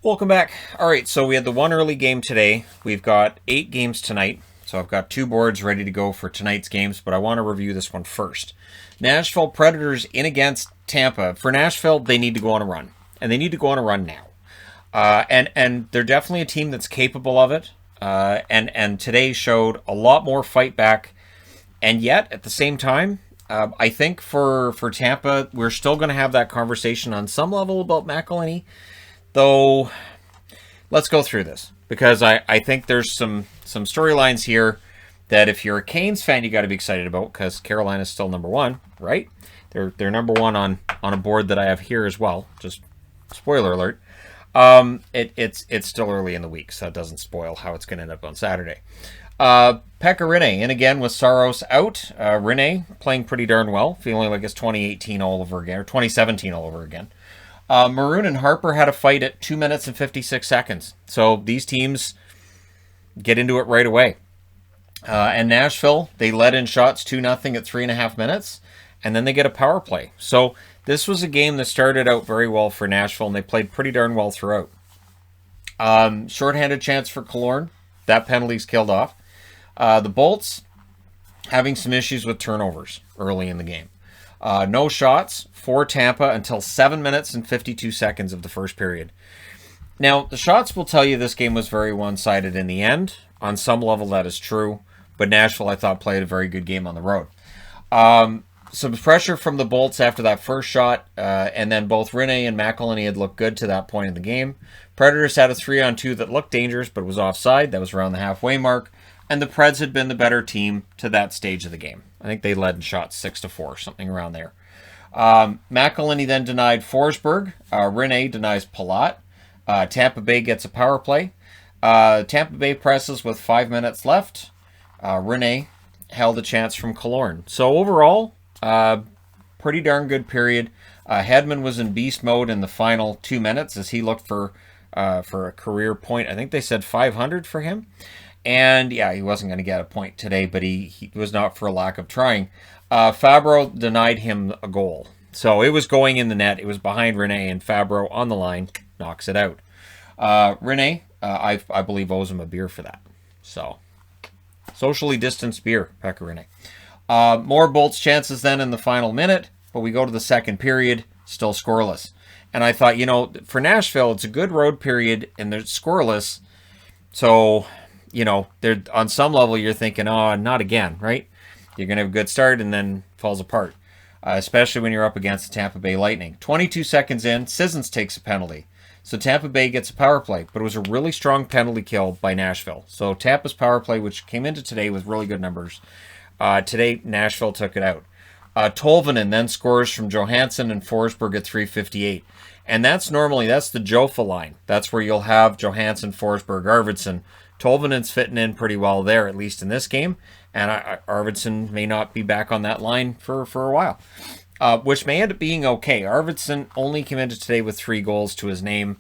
Welcome back. All right, so we had the one early game today. We've got 8 games tonight. So I've got 2 boards ready to go for tonight's games, but I want to review this one first. Nashville Predators in against Tampa. For Nashville, they need to go on a run, and they need to go on a run now. And they're definitely a team that's capable of it. And today showed a lot more fight back, and yet at the same time, I think for Tampa, we're still going to have that conversation on some level about McElhinney. Though, let's go through this because I think there's some storylines here that if you're a Canes fan, you got to be excited about because Carolina's still number one, right? They're number one on a board that I have here as well. Just spoiler alert. It's still early in the week, so it doesn't spoil how it's going to end up on Saturday. Pekka Rinne in again with Saros out. Rinne playing pretty darn well, feeling like it's 2018 all over again or 2017 all over again. Maroon and Harper had a fight at 2 minutes and 56 seconds. So these teams get into it right away. And Nashville, they led in shots 2-0 at 3.5 minutes, and then they get a power play. So this was a game that started out very well for Nashville, and they played pretty darn well throughout. Shorthanded chance for Killorn. That penalty's killed off. The Bolts having some issues with turnovers early in the game. No shots for Tampa until 7 minutes and 52 seconds of the first period. Now, the shots will tell you this game was very one-sided in the end. On some level, that is true. But Nashville, I thought, played a very good game on the road. Some pressure from the Bolts after that first shot, and then both Rinne and McElhinney had looked good to that point in the game. Predators had a 3-on-2 that looked dangerous, but was offside. That was around the halfway mark. And the Preds had been the better team to that stage of the game. I think they led in shots 6-4, something around there. McElhinney then denied Forsberg. Rinne denies Palat. Tampa Bay gets a power play. Tampa Bay presses with 5 minutes left. Rinne held a chance from Killorn. So overall, pretty darn good period. Hedman was in beast mode in the final 2 minutes as he looked for a career point. I think they said 500 for him. And yeah, he wasn't going to get a point today, but he was not for a lack of trying. Fabro denied him a goal. So it was going in the net. It was behind Rinne, and Fabro on the line knocks it out. Rinne, I believe, owes him a beer for that. So, socially distanced beer, Pekka Rinne. More Bolts chances then in the final minute, but we go to the second period, still scoreless. And I thought, for Nashville, it's a good road period, and they're scoreless. So, they're on some level you're thinking, oh, not again, right? You're going to have a good start and then falls apart, especially when you're up against the Tampa Bay Lightning. 22 seconds in, Sissons takes a penalty. So Tampa Bay gets a power play, but it was a really strong penalty kill by Nashville. So Tampa's power play, which came into today with really good numbers, today Nashville took it out. Tolvanen then scores from Johansson and Forsberg at 3:58. And that's the Jofa line. That's where you'll have Johansson, Forsberg, Arvidsson. Tolvanen's fitting in pretty well there, at least in this game. And Arvidsson may not be back on that line for a while, which may end up being okay. Arvidsson only came into today with 3 goals to his name,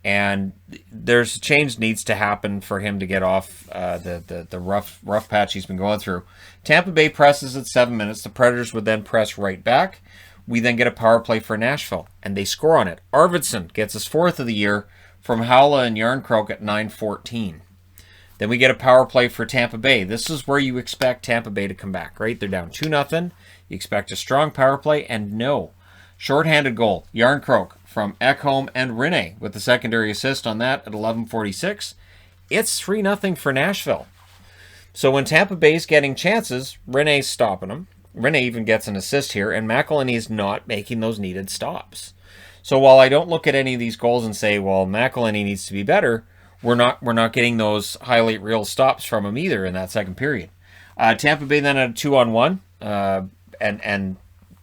and there's a change needs to happen for him to get off the rough patch he's been going through. Tampa Bay presses at 7 minutes. The Predators would then press right back. We then get a power play for Nashville, and they score on it. Arvidsson gets his 4th of the year from Haula and Yarncroke at 9:14. Then we get a power play for Tampa Bay. This is where you expect Tampa Bay to come back, right? They're down 2-0. You expect a strong power play, and no. Shorthanded goal, Yarncroke from Ekholm and Rinne with the secondary assist on that at 11:46. It's 3-0 for Nashville. So when Tampa Bay's getting chances, Rinne's stopping them. Rinne even gets an assist here, and McElhinney is not making those needed stops. So while I don't look at any of these goals and say, well, McElhinney needs to be better, we're not getting those highlight reel stops from him either in that second period. Tampa Bay then had a 2-on-1, and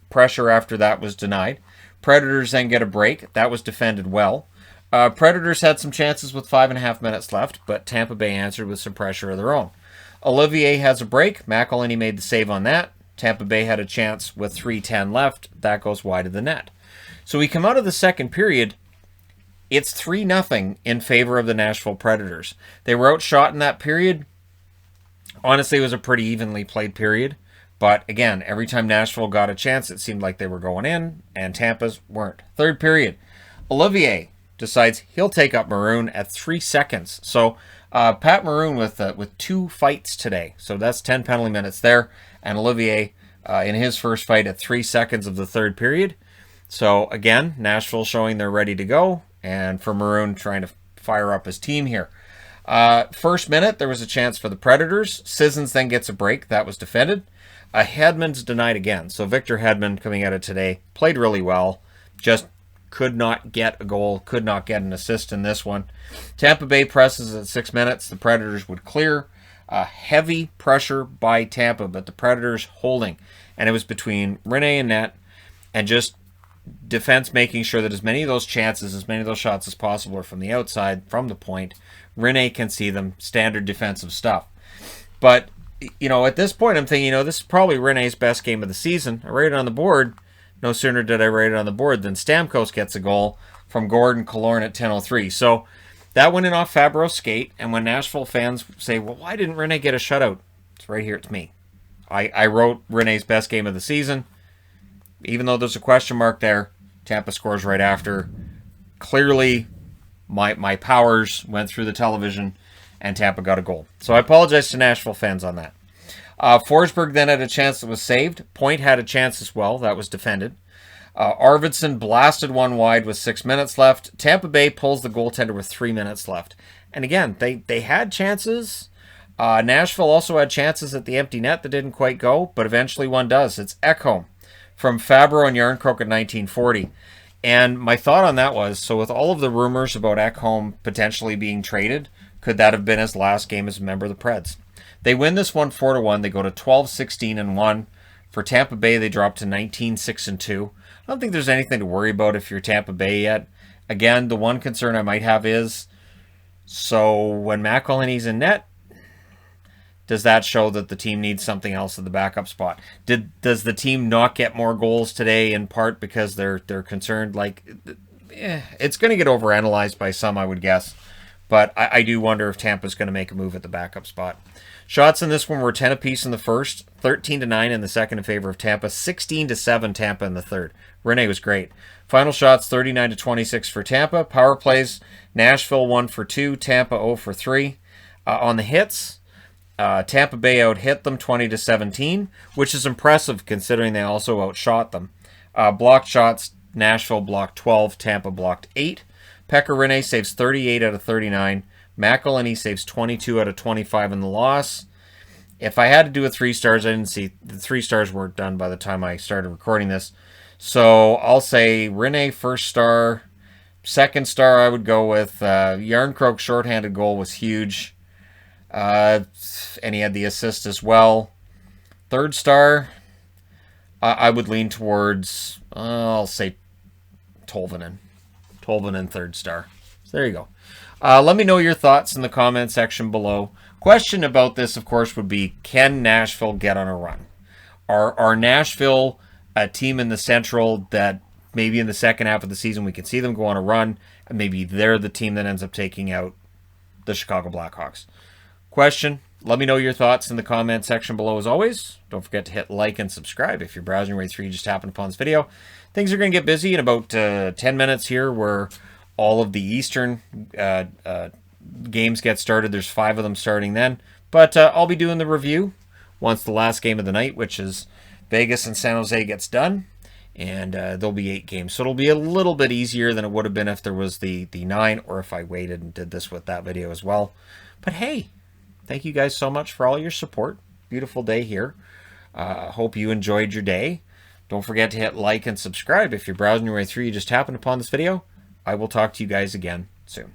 pressure after that was denied. Predators then get a break. That was defended well. Predators had some chances with 5.5 minutes left, but Tampa Bay answered with some pressure of their own. Olivier has a break. McElhinney made the save on that. Tampa Bay had a chance with 3:10 left. That goes wide of the net. So we come out of the second period. It's 3-0 in favor of the Nashville Predators. They were outshot in that period. Honestly, it was a pretty evenly played period. But again, every time Nashville got a chance, it seemed like they were going in, and Tampa's weren't. Third period, Olivier decides he'll take up Maroon at 3 seconds. So Pat Maroon with 2 fights today. So that's 10 penalty minutes there. And Olivier in his first fight at 3 seconds of the third period. So again, Nashville showing they're ready to go. And for Maroon trying to fire up his team here. First minute, there was a chance for the Predators. Sissons then gets a break. That was defended. Hedman's denied again. So Victor Hedman coming out of today played really well. Just could not get a goal, could not get an assist in this one. Tampa Bay presses at 6 minutes. The Predators would clear. Heavy pressure by Tampa, but the Predators holding. And it was between Rene and net and just defense making sure that as many of those chances, as many of those shots as possible are from the outside, from the point. Rene can see them. Standard defensive stuff. But, at this point I'm thinking, this is probably Rene's best game of the season. I write it on the board. No sooner did I write it on the board than Stamkos gets a goal from Gordon Killorn at 10:03. So that went in off Fabro's skate. And when Nashville fans say, well, why didn't Rene get a shutout? It's right here. It's me. I wrote Rene's best game of the season. Even though there's a question mark there, Tampa scores right after. Clearly, my powers went through the television and Tampa got a goal. So I apologize to Nashville fans on that. Forsberg then had a chance that was saved. Point had a chance as well. That was defended. Arvidsson blasted one wide with 6 minutes left. Tampa Bay pulls the goaltender with 3 minutes left. And again, they had chances. Nashville also had chances at the empty net that didn't quite go, but eventually one does. It's Ekholm from Fabro and Yarncroke at 1940. And my thought on that was, so with all of the rumors about Ekholm potentially being traded, could that have been his last game as a member of the Preds? They win this one 4-1. They go to 12-16-1. For Tampa Bay, they drop to 19-6-2. I don't think there's anything to worry about if you're Tampa Bay yet. Again, the one concern I might have is, so when McElhinney's in net, does that show that the team needs something else at the backup spot? Does the team not get more goals today in part because they're concerned? It's going to get overanalyzed by some, I would guess. But I do wonder if Tampa's going to make a move at the backup spot. Shots in this one were 10 apiece in the first, 13-9 in the second in favor of Tampa, 16-7 Tampa in the third. Rene was great. Final shots 39-26 for Tampa. Power plays, Nashville 1 for 2, Tampa 0 for 3. On the hits, Tampa Bay out-hit them 20-17, which is impressive considering they also outshot them. Blocked shots, Nashville blocked 12, Tampa blocked 8. Pekka Rinne saves 38 out of 39. McElhinney saves 22 out of 25 in the loss. If I had to do a 3 stars, I didn't see the 3 stars weren't done by the time I started recording this. So I'll say Rinne first star. Second star I would go with Yarncroke's shorthanded goal was huge. And he had the assist as well. Third star, I would lean towards, I'll say Tolvanen. Tolvanen third star. So there you go. Let me know your thoughts in the comment section below. Question about this, of course, would be, can Nashville get on a run? Are Nashville a team in the Central that maybe in the second half of the season we can see them go on a run, and maybe they're the team that ends up taking out the Chicago Blackhawks? Question, let me know your thoughts in the comment section below as always. Don't forget to hit like and subscribe if you're browsing your way through, you just happened upon this video. Things are going to get busy in about 10 minutes here where all of the Eastern games get started. There's 5 of them starting then. But I'll be doing the review once the last game of the night, which is Vegas and San Jose, gets done. And there'll be 8 games. So it'll be a little bit easier than it would have been if there was the 9, or if I waited and did this with that video as well. But hey, thank you guys so much for all your support. Beautiful day here. Hope you enjoyed your day. Don't forget to hit like and subscribe if you're browsing your way through, you just happened upon this video. I will talk to you guys again soon.